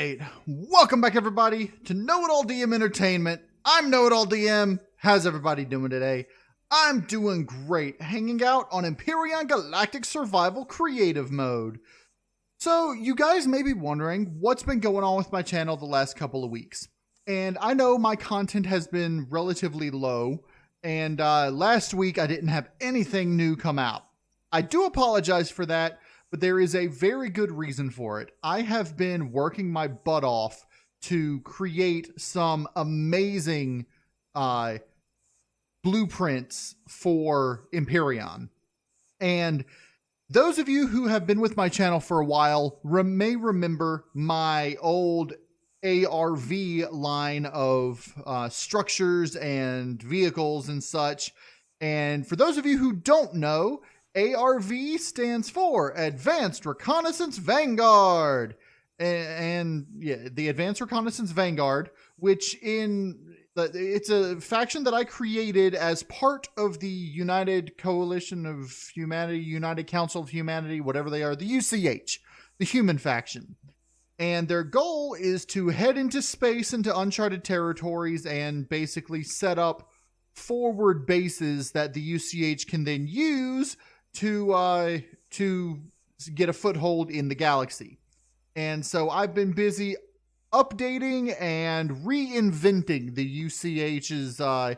right, welcome back everybody to KnowItAllDM Entertainment. I'm KnowItAllDM. How's everybody doing today? I'm doing great, hanging out on Empyrion Galactic Survival Creative Mode. So you guys may be wondering what's been going on with my channel the last couple of weeks. And I know my content has been relatively low, and last week I didn't have anything new come out. I do apologize for that, but there is a very good reason for it. I have been working my butt off to create some amazing blueprints for Empyrion. And those of you who have been with my channel for a while may remember my old ARV line of structures and vehicles and such. And for those of you who don't know, ARV stands for Advanced Reconnaissance Vanguard. And yeah, the Advanced Reconnaissance Vanguard, which it's a faction that I created as part of the United Coalition of Humanity, United Council of Humanity, whatever they are, the UCH, the human faction. And their goal is to head into space, into uncharted territories, and basically set up forward bases that the UCH can then use to get a foothold in the galaxy. And so I've been busy updating and reinventing the UCH's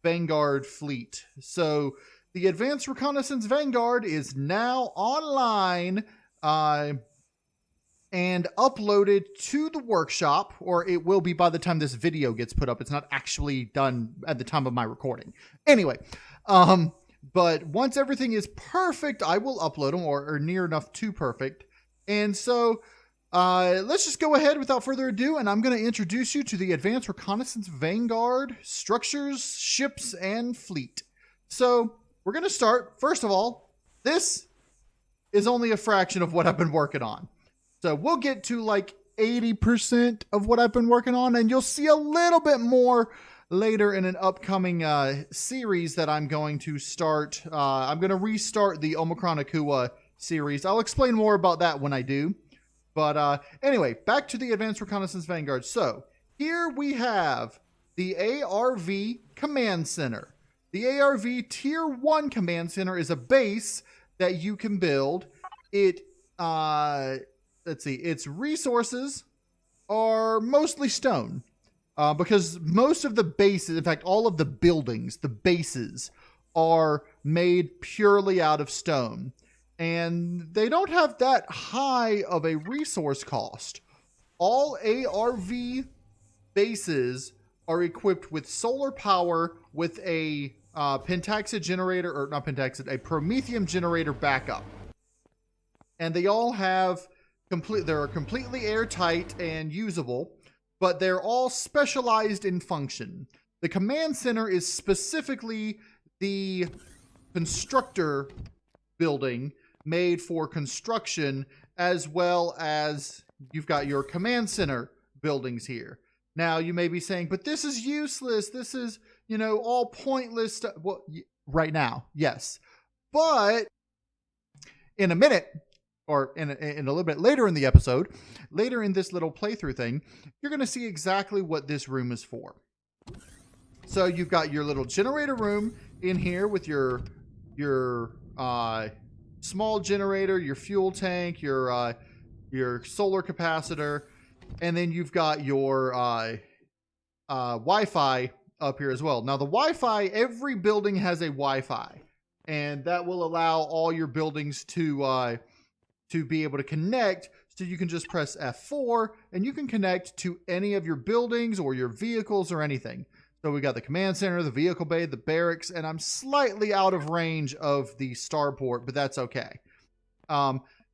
Vanguard fleet. So the Advanced Reconnaissance Vanguard is now online and uploaded to the workshop, or it will be by the time this video gets put up. It's not actually done at the time of my recording. Anyway, but once everything is perfect, I will upload them, or near enough to perfect. And so let's just go ahead without further ado, and I'm going to introduce you to the Advanced Reconnaissance Vanguard structures, ships, and fleet. So we're going to start. First of all, this is only a fraction of what I've been working on. So we'll get to like 80% of what I've been working on, and you'll see a little bit more later in an upcoming series that I'm going to start. I'm going to restart the Omicron Akua series. I'll explain more about that when I do. But anyway, back to the Advanced Reconnaissance Vanguard. So here we have the ARV Command Center. The ARV Tier 1 Command Center is a base that you can build. Let's see, its resources are mostly stone. Because most of the bases, in fact, all of the buildings, the bases, are made purely out of stone. And they don't have that high of a resource cost. All ARV bases are equipped with solar power with a pentaxid generator, or not pentaxid, a promethium generator backup. And they all have they're completely airtight and usable, but they're all specialized in function. The command center is specifically the constructor building made for construction, as well as you've got your command center buildings here. Now you may be saying, but this is useless. This is, all pointless stuff. Well, right now, yes. But in a minute, or in a little bit later in the episode, later in this little playthrough thing, you're going to see exactly what this room is for. So you've got your little generator room in here with your small generator, your fuel tank, your solar capacitor, and then you've got your Wi-Fi up here as well. Now the Wi-Fi, every building has a Wi-Fi, and that will allow all your buildings to be able to connect. So you can just press F4 and you can connect to any of your buildings or your vehicles or anything. So we got the command center, the vehicle bay, the barracks, and I'm slightly out of range of the starport, but that's okay.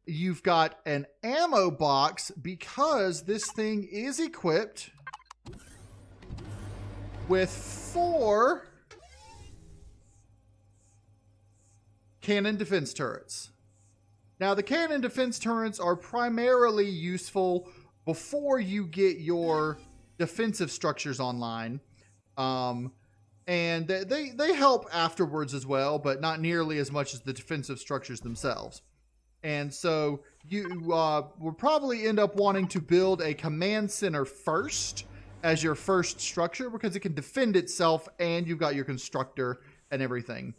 You've got an ammo box because this thing is equipped with 4 cannon defense turrets. Now, the cannon defense turrets are primarily useful before you get your defensive structures online. And they help afterwards as well, but not nearly as much as the defensive structures themselves. And so you will probably end up wanting to build a command center first as your first structure because it can defend itself and you've got your constructor and everything.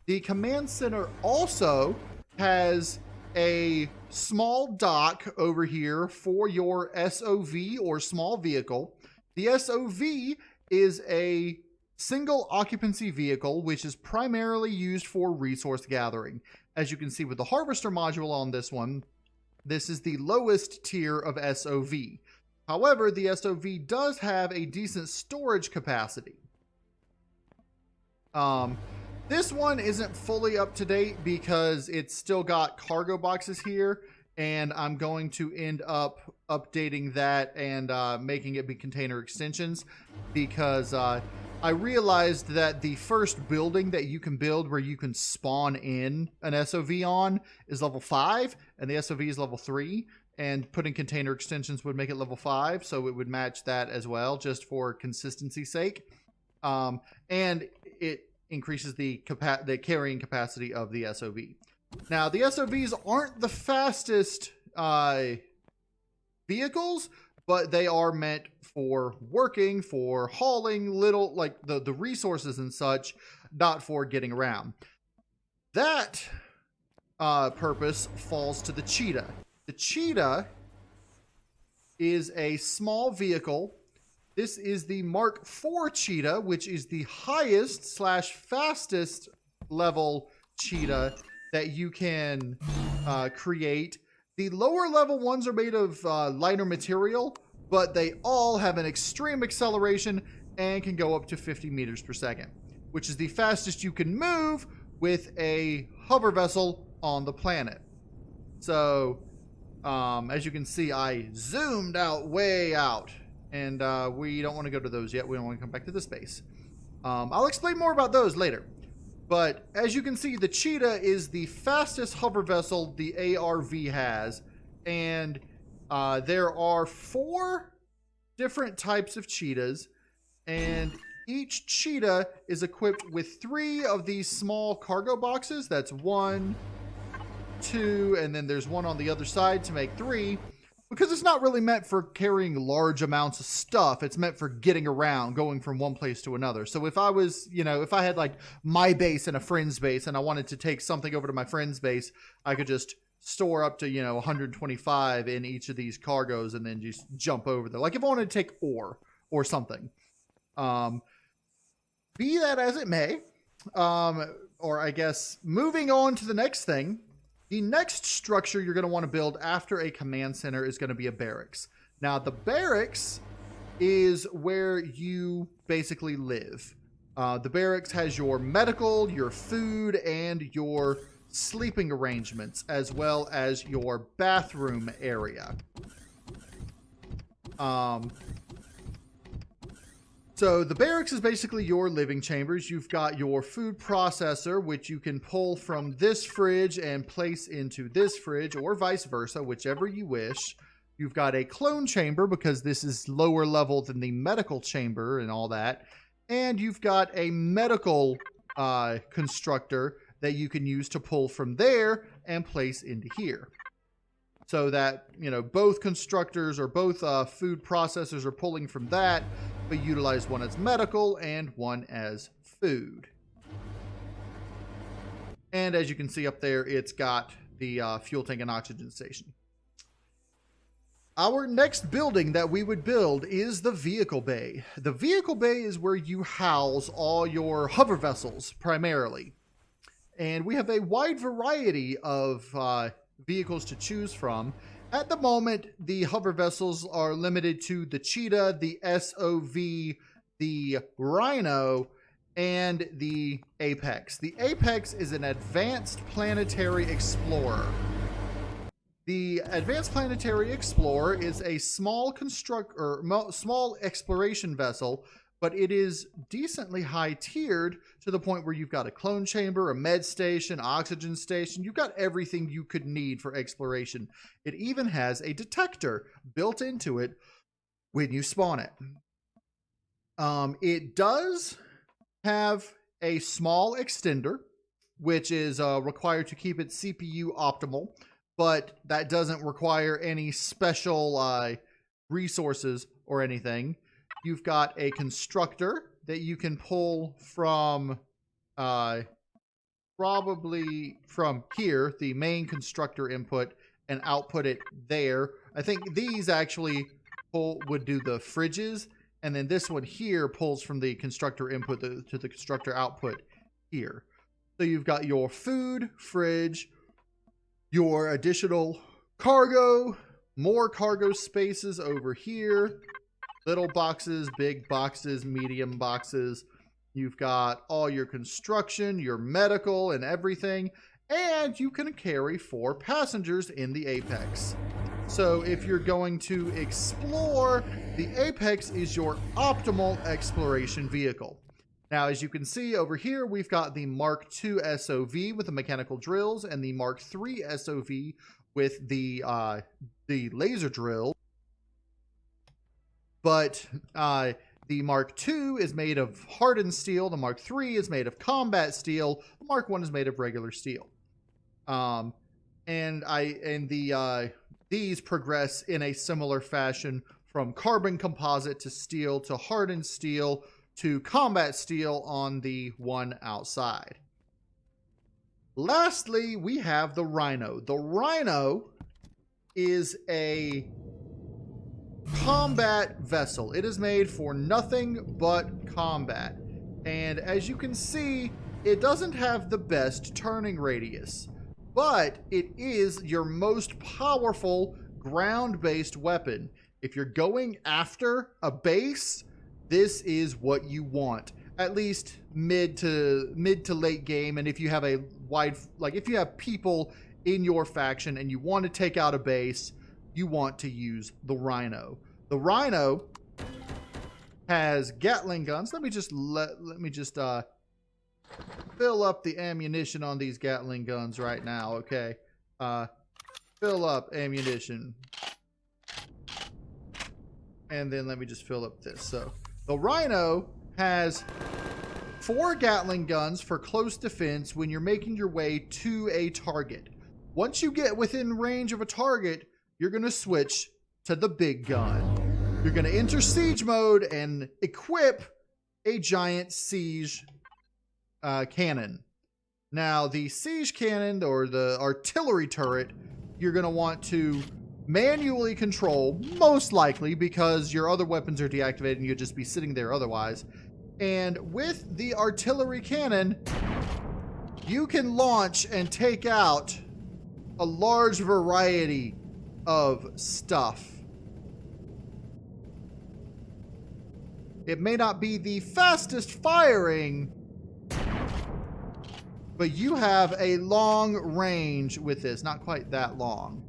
The command center also has a small dock over here for your SOV or small vehicle. The SOV is a single occupancy vehicle, which is primarily used for resource gathering. As you can see with the harvester module on this one, this is the lowest tier of SOV. However, the SOV does have a decent storage capacity. This one isn't fully up to date because it's still got cargo boxes here, and I'm going to end up updating that and making it be container extensions because I realized that the first building that you can build where you can spawn in an SOV on is level 5, and the SOV is level 3, and putting container extensions would make it level 5, so it would match that as well, just for consistency's sake. And it increases the carrying capacity of the SOV. Now, the SOVs aren't the fastest vehicles, but they are meant for working, for hauling little, like the resources and such, not for getting around. That purpose falls to the Cheetah. The Cheetah is a small vehicle. This is the Mark IV Cheetah, which is the highest / fastest level Cheetah that you can create. The lower level ones are made of lighter material, but they all have an extreme acceleration and can go up to 50 meters per second, which is the fastest you can move with a hover vessel on the planet. So, as you can see, I zoomed out way out, and we don't want to go to those yet. We don't want to come back to this base. I'll explain more about those later. But as you can see, the Cheetah is the fastest hover vessel the ARV has, and there are 4 different types of Cheetahs, and each Cheetah is equipped with 3 of these small cargo boxes. That's 1, 2, and then there's one on the other side to make 3, because it's not really meant for carrying large amounts of stuff. It's meant for getting around, going from one place to another. So if I was, if I had like my base and a friend's base and I wanted to take something over to my friend's base, I could just store up to, 125 in each of these cargoes and then just jump over there. Like if I wanted to take ore or something. Be that as it may, or I guess moving on to the next thing, the next structure you're going to want to build after a command center is going to be a barracks. Now, the barracks is where you basically live. The barracks has your medical, your food, and your sleeping arrangements, as well as your bathroom area. So the barracks is basically your living chambers. You've got your food processor, which you can pull from this fridge and place into this fridge, or vice versa, whichever you wish. You've got a clone chamber, because this is lower level than the medical chamber and all that. And you've got a medical constructor that you can use to pull from there and place into here. So that, both constructors or both food processors are pulling from that, but utilize one as medical and one as food. And as you can see up there, it's got the fuel tank and oxygen station. Our next building that we would build is the vehicle bay. The vehicle bay is where you house all your hover vessels primarily. And we have a wide variety of vehicles to choose from. At the moment, the hover vessels are limited to the Cheetah, the SOV, the Rhino, and the Apex. The Apex is an advanced planetary explorer. The Advanced Planetary Explorer is a small small exploration vessel, but it is decently high tiered to the point where you've got a clone chamber, a med station, oxygen station. You've got everything you could need for exploration. It even has a detector built into it when you spawn it. It does have a small extender, which is required to keep its CPU optimal. but that doesn't require any special resources or anything. You've got a constructor that you can pull from probably from here, the main constructor input, and output it there. I think these actually would do the fridges, and then this one here pulls from the constructor input to the constructor output here. So you've got your food fridge, your additional cargo, more cargo spaces over here, little boxes, big boxes, medium boxes. You've got all your construction, your medical, and everything. And you can carry 4 passengers in the Apex. So if you're going to explore, the Apex is your optimal exploration vehicle. Now, as you can see over here, we've got the Mark II SOV with the mechanical drills and the Mark III SOV with the laser drill. But the Mark II is made of hardened steel. The Mark III is made of combat steel. The Mark I is made of regular steel. These progress in a similar fashion from carbon composite to steel to hardened steel to combat steel on the one outside. Lastly, we have the Rhino. The Rhino is a combat vessel. It is made for nothing but combat. And as you can see, it doesn't have the best turning radius, but it is your most powerful ground-based weapon. If you're going after a base, this is what you want, at least mid to late game. And if you have a if you have people in your faction and you want to take out a base, you want to use the Rhino. The Rhino has Gatling guns. Let me just fill up the ammunition on these Gatling guns right now. Okay, fill up ammunition, and then let me just fill up this. So the Rhino has 4 Gatling guns for close defense when you're making your way to a target. Once you get within range of a target, you're going to switch to the big gun. You're going to enter siege mode and equip a giant siege cannon. Now, the siege cannon, or the artillery turret, you're going to want to manually control, most likely, because your other weapons are deactivated and you'll just be sitting there otherwise. And with the artillery cannon, you can launch and take out a large variety of stuff. It may not be the fastest firing, but you have a long range with this. Not quite that long.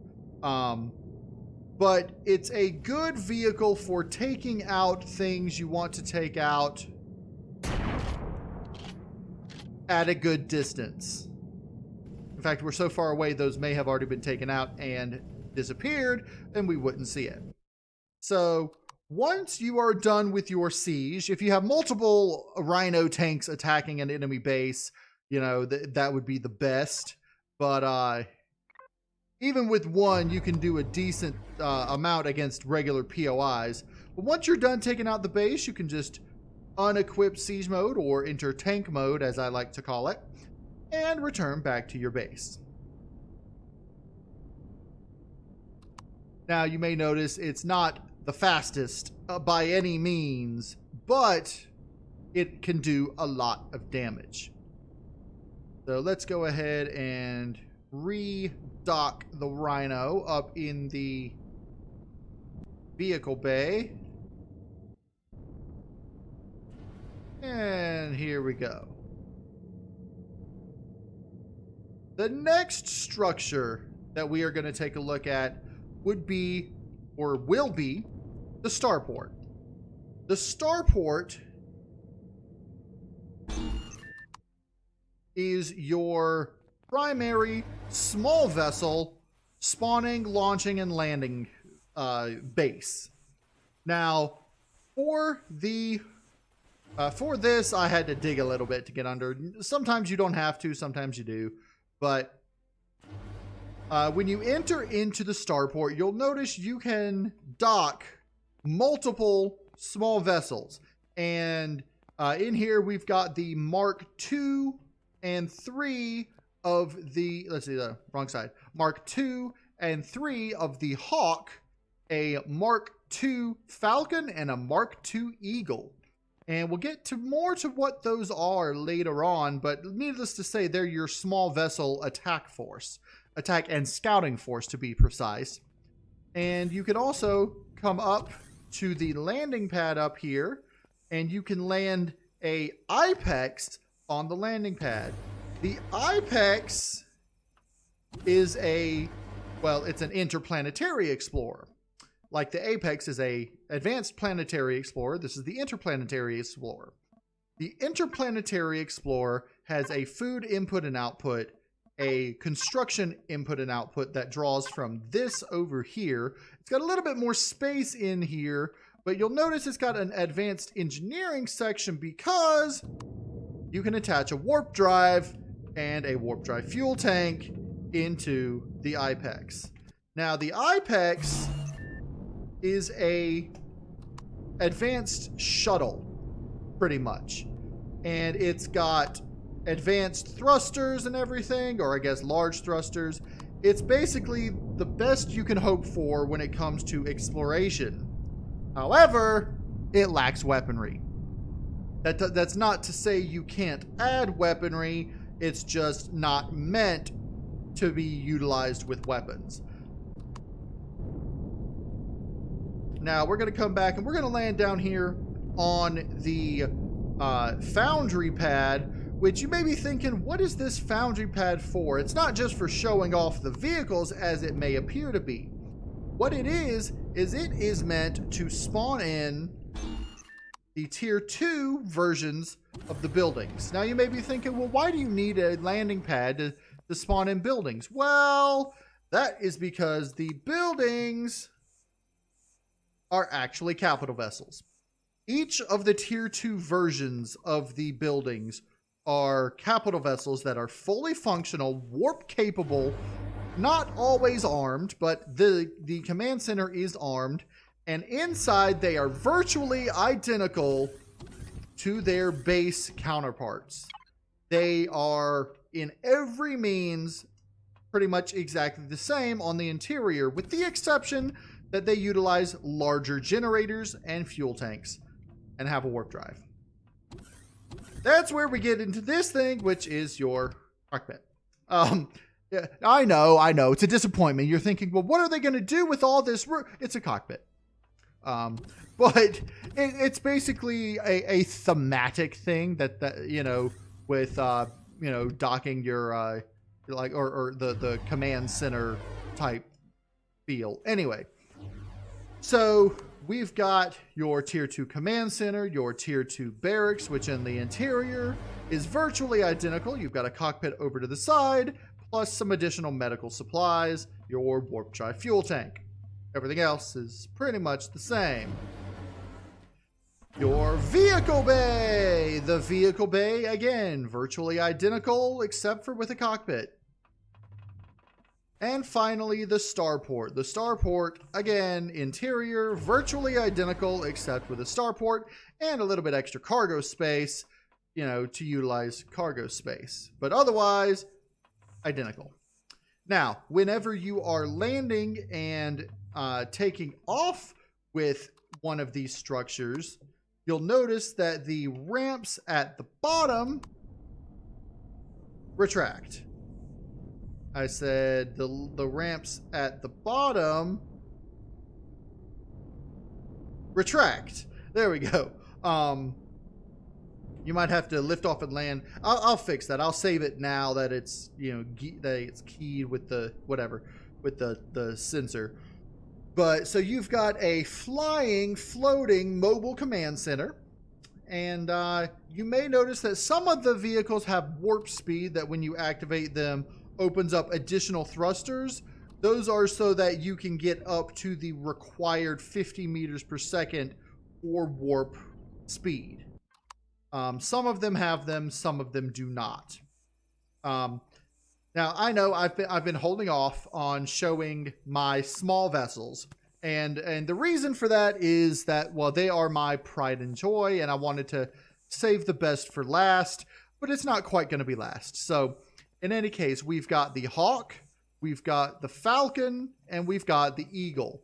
But it's a good vehicle for taking out things you want to take out at a good distance. In fact, we're so far away, those may have already been taken out and disappeared, and we wouldn't see it. So once you are done with your siege, if you have multiple Rhino tanks attacking an enemy base, you know, that would be the best. But even with one, you can do a decent amount against regular POIs. But once you're done taking out the base, you can just unequip siege mode, or enter tank mode, as I like to call it, and return back to your base. Now, you may notice it's not the fastest by any means, but it can do a lot of damage. So let's go ahead and re-dock the Rhino up in the vehicle bay. And here we go. The next structure that we are going to take a look at would be, or will be, the Starport. The Starport is your primary small vessel spawning, launching, and landing base. Now, for this, I had to dig a little bit to get under. Sometimes you don't have to, sometimes you do. But When you enter into the starport, you'll notice you can dock multiple small vessels. And in here, we've got the Mark II and III of the, let's see, the wrong side. Mark II and III of the Hawk, a Mark II Falcon, and a Mark II Eagle. And we'll get to more to what those are later on, but needless to say, they're your small vessel attack force. Attack and scouting force, to be precise. And you can also come up to the landing pad up here, and you can land a Ipex on the landing pad. The Ipex is it's an interplanetary explorer. Like the Apex is a advanced planetary explorer, this is the interplanetary explorer. The interplanetary explorer has a food input and output, a construction input and output that draws from this over here. It's got a little bit more space in here, but you'll notice it's got an advanced engineering section because you can attach a warp drive and a warp drive fuel tank into the Ipex. Now the Ipex is a advanced shuttle, pretty much. And it's got advanced thrusters and everything, or I guess large thrusters. It's basically the best you can hope for when it comes to exploration. However, it lacks weaponry. That's not to say you can't add weaponry, it's just not meant to be utilized with weapons. Now we're going to come back and we're going to land down here on the foundry pad, which you may be thinking, what is this foundry pad for? It's not just for showing off the vehicles as it may appear to be. What it is it is meant to spawn in the tier 2 versions of the buildings. Now you may be thinking, well, why do you need a landing pad to spawn in buildings? Well, that is because the buildings are actually capital vessels. Each of the tier 2 versions of the buildings are capital vessels that are fully functional, warp capable, not always armed, but the command center is armed, and inside they are virtually identical to their base counterparts. They are in every means pretty much exactly the same on the interior, with the exception that they utilize larger generators and fuel tanks and have a warp drive. That's where we get into this thing, which is your cockpit. Yeah, I know, it's a disappointment. You're thinking, well, what are they going to do with all this? It's a cockpit. But it's basically a thematic thing that you know, with docking your or the command center type feel. Anyway, so we've got your tier 2 command center, your tier 2 barracks, which in the interior is virtually identical. You've got a cockpit over to the side, plus some additional medical supplies, your warp drive fuel tank. Everything else is pretty much the same. Your vehicle bay. The vehicle bay, again, virtually identical, except for with a cockpit. And finally, the starport. The starport, again, interior, virtually identical, except with a starport and a little bit extra cargo space, you know, to utilize cargo space. But otherwise, identical. Now, whenever you are landing and taking off with one of these structures, you'll notice that the ramps at the bottom retract. I said the ramps at the bottom retract. There we go. You might have to lift off and land. I'll fix that. I'll save it now that it's, you know, that it's keyed with the whatever, with the sensor. But so you've got a floating mobile command center, and you may notice that some of the vehicles have warp speed that when you activate them opens up additional thrusters. Those are so that you can get up to the required 50 meters per second for warp speed. Some of them have them, some of them do not. Now, I know I've been holding off on showing my small vessels. And the reason for that is that, well, they are my pride and joy, and I wanted to save the best for last, but it's not quite going to be last. So, in any case, we've got the Hawk, we've got the Falcon, and we've got the Eagle.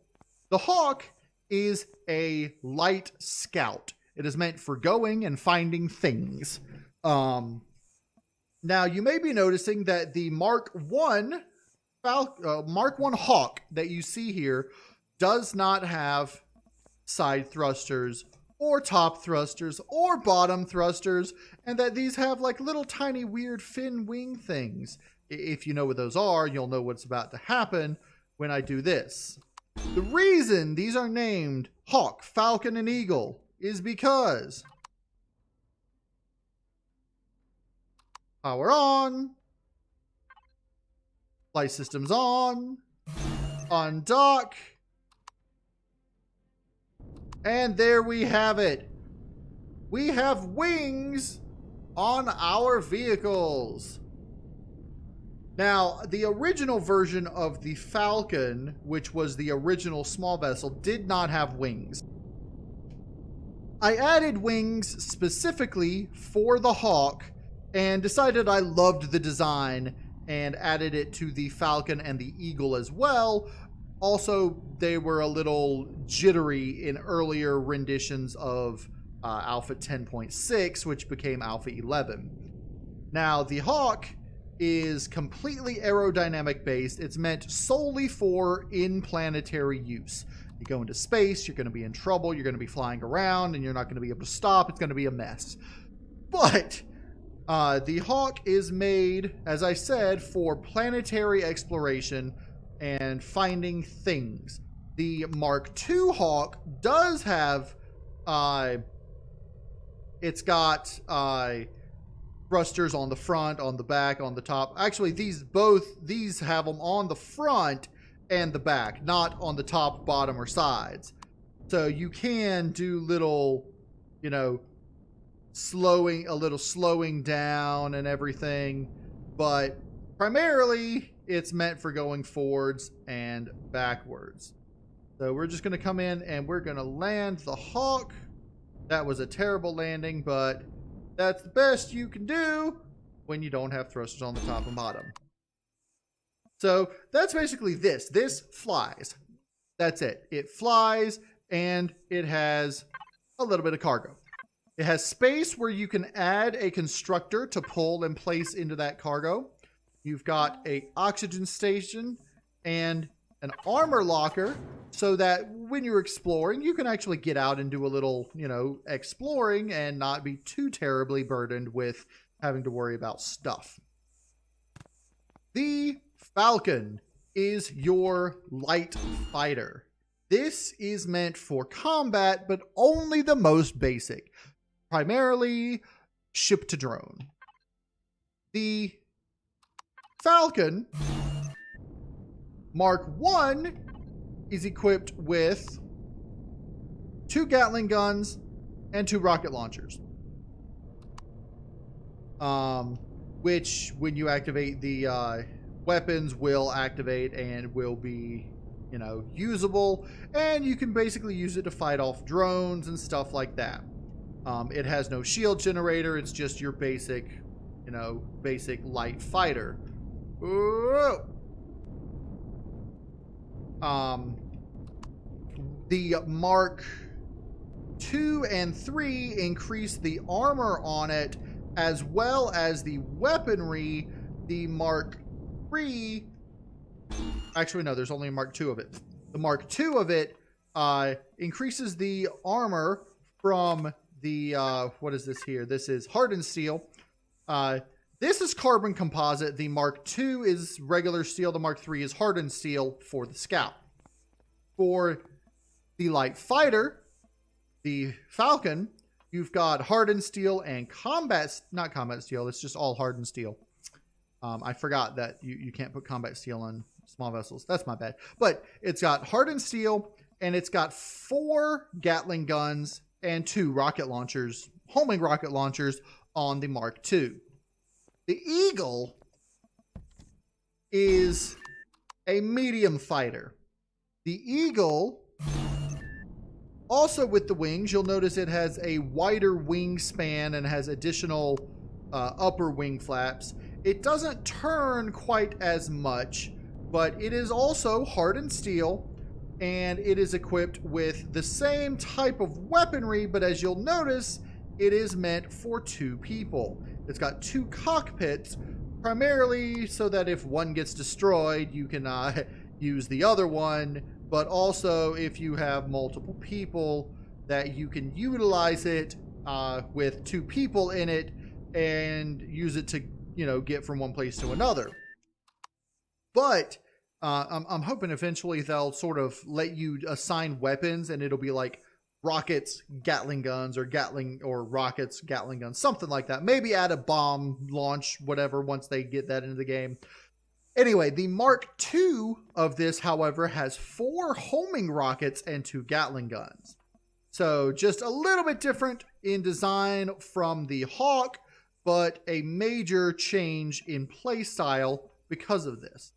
The Hawk is a light scout. It is meant for going and finding things. Now, you may be noticing that the Mark 1 Hawk that you see here does not have side thrusters or top thrusters or bottom thrusters, and that these have like little tiny weird fin wing things. If you know what those are, you'll know what's about to happen when I do this. The reason these are named Hawk, Falcon, and Eagle is because power on, flight systems on dock, and there we have it. We have wings on our vehicles. Now, the original version of the Falcon, which was the original small vessel, did not have wings. I added wings specifically for the Hawk and decided I loved the design and added it to the Falcon and the Eagle as well. Also, they were a little jittery in earlier renditions of Alpha 10.6, which became Alpha 11. Now, the Hawk is completely aerodynamic based. It's meant solely for in-planetary use. You go into space, you're going to be in trouble, you're going to be flying around, and you're not going to be able to stop. It's going to be a mess. But the Hawk is made, as I said, for planetary exploration and finding things. The Mark II Hawk does have, it's got thrusters on the front, on the back, on the top. Actually, these have them on the front and the back, not on the top, bottom, or sides. So you can do little, slowing down and everything, but primarily it's meant for going forwards and backwards. So we're just going to come in and we're going to land the Hawk. That was a terrible landing, but that's the best you can do when you don't have thrusters on the top and bottom. So that's basically this. This flies. That's it. It flies and it has a little bit of cargo. It has space where you can add a constructor to pull and place into that cargo. You've got an oxygen station and an armor locker so that when you're exploring, you can actually get out and do a little, exploring and not be too terribly burdened with having to worry about stuff. The Falcon is your light fighter. This is meant for combat, but only the most basic. Primarily ship to drone. The Falcon Mark I is equipped with 2 Gatling guns and 2 rocket launchers. Which, when you activate the weapons, will activate and will be, usable. And you can basically use it to fight off drones and stuff like that. It has no shield generator. It's just your basic, basic light fighter. Whoa. The Mark II and III increase the armor on it as well as the weaponry. The Mark III, actually no, there's only a Mark II of it. The Mark II of it increases the armor from the, what is this here? This is hardened steel. This is carbon composite. The Mark II is regular steel. The Mark III is hardened steel for the Scout. For the light fighter, the Falcon, you've got hardened steel and not combat steel. It's just all hardened steel. I forgot that you can't put combat steel on small vessels. That's my bad. But it's got hardened steel and it's got 4 Gatling guns and 2 rocket launchers, homing rocket launchers on the Mark II. The Eagle is a medium fighter. The Eagle, also with the wings, you'll notice it has a wider wingspan and has additional upper wing flaps. It doesn't turn quite as much, but it is also hardened steel, and it is equipped with the same type of weaponry, but as you'll notice, it is meant for 2 people. It's got 2 cockpits, primarily so that if one gets destroyed, you can use the other one, but also if you have multiple people, that you can utilize it with 2 people in it and use it to, get from one place to another. But I'm hoping eventually they'll sort of let you assign weapons, and it'll be like rockets, Gatling guns, or rockets, Gatling guns, something like that. Maybe add a bomb launch, whatever, once they get that into the game. Anyway, the Mark II of this, however, has 4 homing rockets and 2 Gatling guns. So just a little bit different in design from the Hawk, but a major change in play style because of this.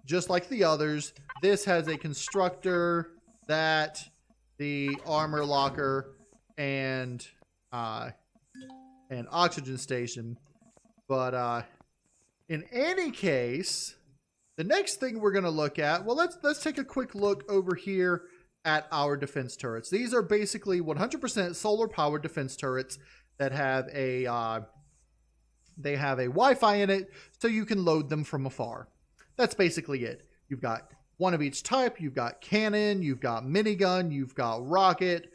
Just like the others, this has a constructor, that, the armor locker, and an oxygen station. But in any case, the next thing we're going to look at, well, let's take a quick look over here at our defense turrets. These are basically 100% solar powered defense turrets that have a Wi-Fi in it, so you can load them from afar. That's basically it. You've got one of each type. You've got cannon, you've got minigun, you've got rocket,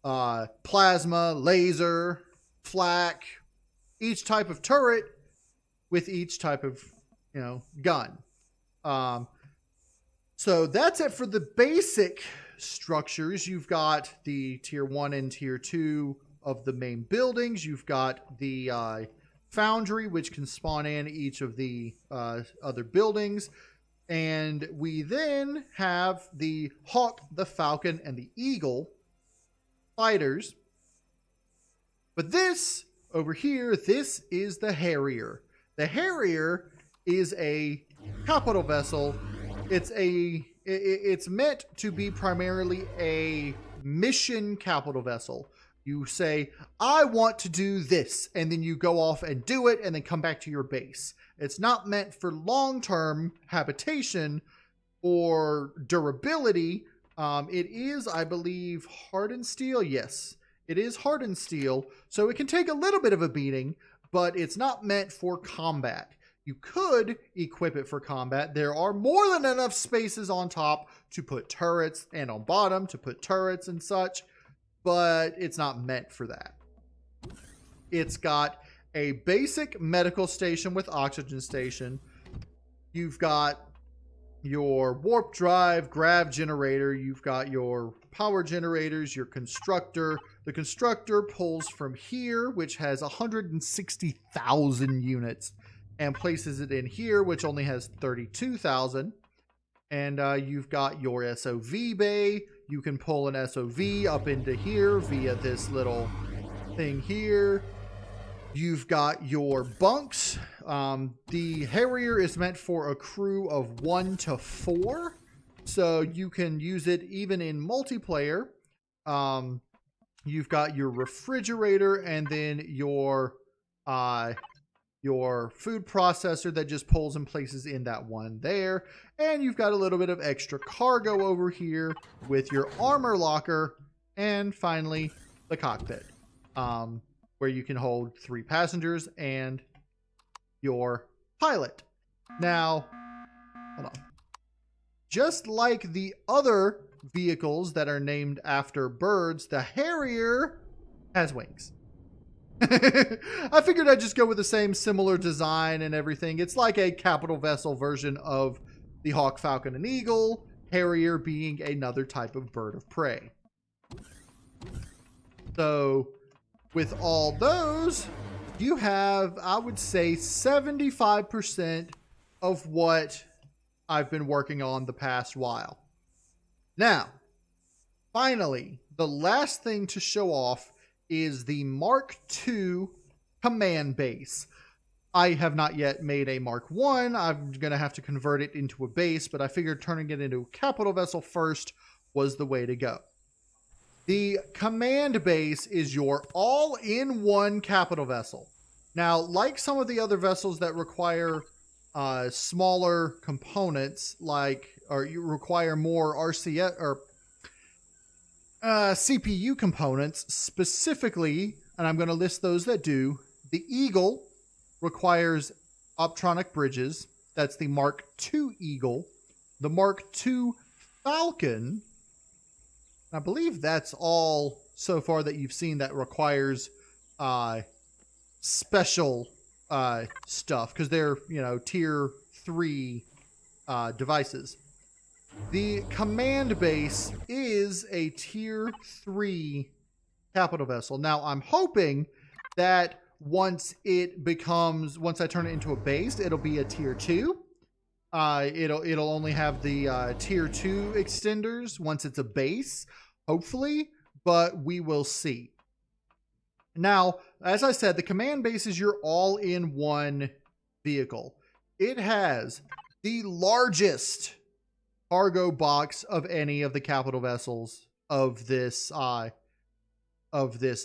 plasma, laser, flak, each type of turret with each type of, gun. So that's it for the basic structures. You've got the tier 1 and tier 2 of the main buildings. You've got the foundry, which can spawn in each of the other buildings. And we then have the Hawk, the Falcon, and the Eagle fighters. But this over here, this is the Harrier. The Harrier is a capital vessel. It's meant to be primarily a mission capital vessel. You say, I want to do this, and then you go off and do it, and then come back to your base. It's not meant for long-term habitation or durability. It is, I believe, hardened steel. Yes, it is hardened steel, so it can take a little bit of a beating, but it's not meant for combat. You could equip it for combat. There are more than enough spaces on top to put turrets, and on bottom to put turrets and such, but it's not meant for that. It's got a basic medical station with oxygen station. You've got your warp drive, grav generator. You've got your power generators, your constructor. The constructor pulls from here, which has 160,000 units, and places it in here, which only has 32,000. And you've got your SOV bay. You can pull an SOV up into here via this little thing here. You've got your bunks. The Harrier is meant for a crew of 1 to 4, so you can use it even in multiplayer. You've got your refrigerator, and then your food processor that just pulls and places in that one there. And you've got a little bit of extra cargo over here with your armor locker, and finally the cockpit, where you can hold 3 passengers and your pilot. Now, hold on. Just like the other vehicles that are named after birds, the Harrier has wings. I figured I'd just go with the same similar design and everything. It's like a capital vessel version of the Hawk, Falcon, and Eagle, Harrier being another type of bird of prey. So with all those, you have, I would say, 75% of what I've been working on the past while. Now, finally, the last thing to show off is the Mark II command base. I have not yet made a Mark 1. I'm going to have to convert it into a base, but I figured turning it into a capital vessel first was the way to go. The command base is your all-in-one capital vessel. Now, like some of the other vessels that require smaller components, or you require more RCS or CPU components specifically, and I'm going to list those that do. The Eagle requires optronic bridges. That's the Mark II Eagle. The Mark II Falcon, I believe that's all so far that you've seen that requires special stuff, because they're, tier 3 devices. The command base is a tier 3 capital vessel. Now, I'm hoping that once I turn it into a base, it'll be a tier 2. It'll only have the tier 2 extenders once it's a base, hopefully, but we will see. Now, as I said, the command base is your all-in-one vehicle. It has the largest cargo box of any of the capital vessels of this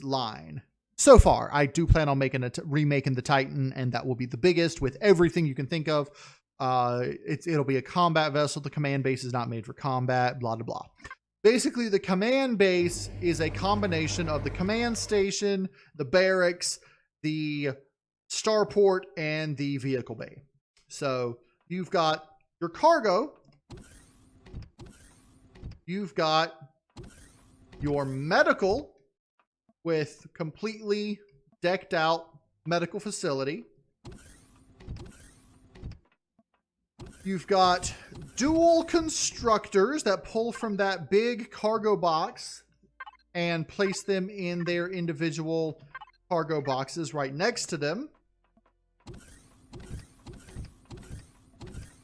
line. So far, I do plan on remaking the Titan, and that will be the biggest with everything you can think of. It'll be a combat vessel. The command base is not made for combat, blah, blah, blah. Basically, the command base is a combination of the command station, the barracks, the starport, and the vehicle bay. So you've got your cargo. You've got your medical with completely decked out medical facility. You've got dual constructors that pull from that big cargo box and place them in their individual cargo boxes right next to them.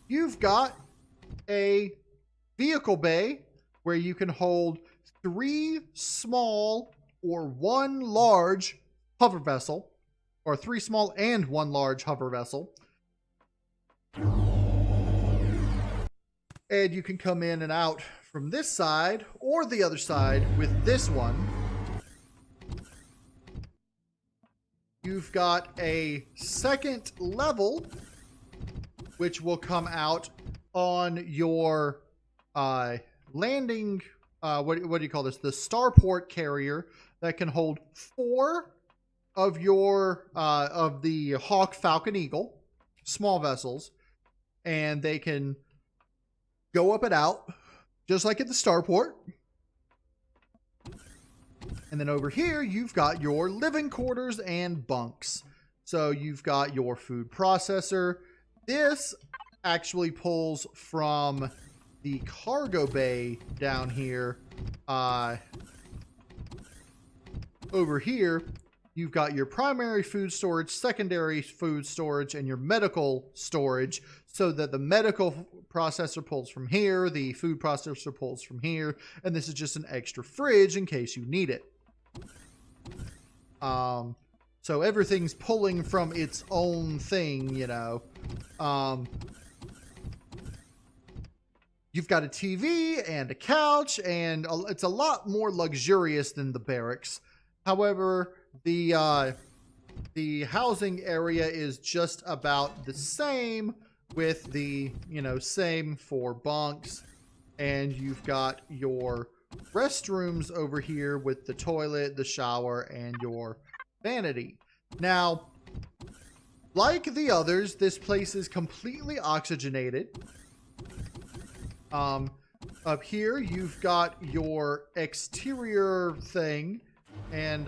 You've got a vehicle bay where you can hold 3 small or 1 large hover vessel, or 3 small and 1 large hover vessel. And you can come in and out from this side or the other side with this one. You've got a second level, which will come out on your landing, what do you call this? The starport carrier that can hold 4 of your, of the Hawk, Falcon, Eagle, small vessels, and they can go up and out, just like at the starport. And then over here, you've got your living quarters and bunks. So you've got your food processor. This actually pulls from the cargo bay down here. Over here, you've got your primary food storage, secondary food storage, and your medical storage, so that the medical processor pulls from here, the food processor pulls from here, and this is just an extra fridge in case you need it. So everything's pulling from its own thing, You've got a TV and a couch, and it's a lot more luxurious than the barracks. However, the housing area is just about the same, with the, same 4 bunks. And you've got your restrooms over here with the toilet, the shower, and your vanity. Now, like the others, this place is completely oxygenated. Up here, you've got your exterior thing, and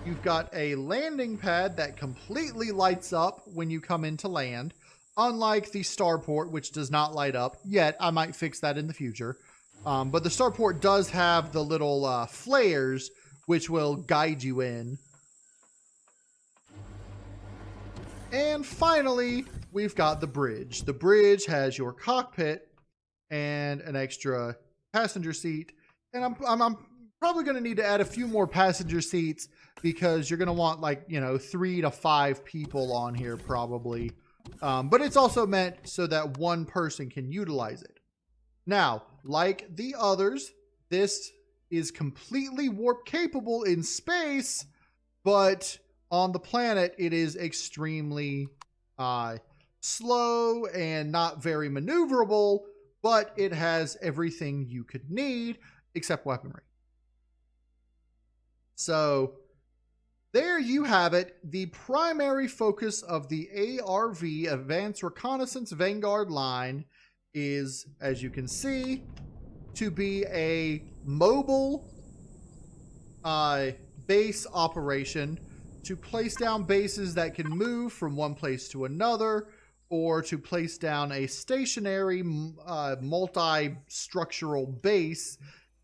you've got a landing pad that completely lights up when you come into land, unlike the starport, which does not light up yet. I might fix that in the future. But the starport does have the little flares, which will guide you in. And finally, we've got the bridge. The bridge has your cockpit and an extra passenger seat. And I'm probably going to need to add a few more passenger seats because you're going to want like, you know, 3 to 5 people on here probably. But it's also meant so that one person can utilize it. Now, like the others, this is completely warp capable in space, but on the planet, it is extremely slow and not very maneuverable, but it has everything you could need except weaponry. So there you have it. The primary focus of the ARV Advanced Reconnaissance Vanguard line is, as you can see, to be a mobile base operation to place down bases that can move from one place to another, or to place down a stationary multi-structural base.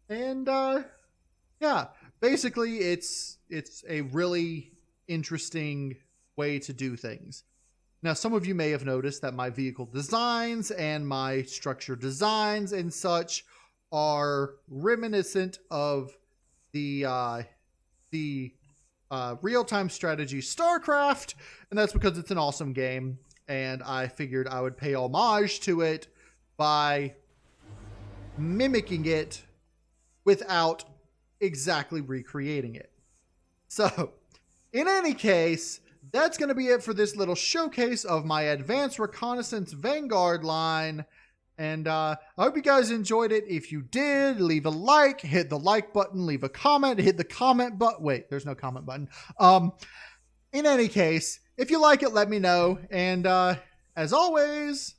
And yeah, basically it's a really interesting way to do things. Now, some of you may have noticed that my vehicle designs and my structure designs and such are reminiscent of the real-time strategy StarCraft, and that's because it's an awesome game, and I figured I would pay homage to it by mimicking it without exactly recreating it. So, in any case, that's going to be it for this little showcase of my Advanced Reconnaissance Vanguard line. And I hope you guys enjoyed it. If you did, leave a like, hit the like button, leave a comment, hit the comment button. Wait, there's no comment button. In any case, if you like it, let me know. And as always,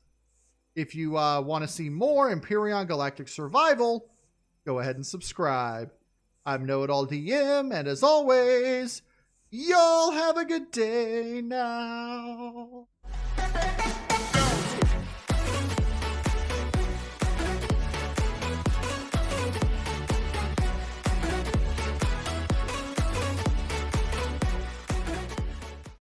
if you want to see more Empyrion Galactic Survival, go ahead and subscribe. I'm KnowItAllDM, and as always, y'all have a good day now.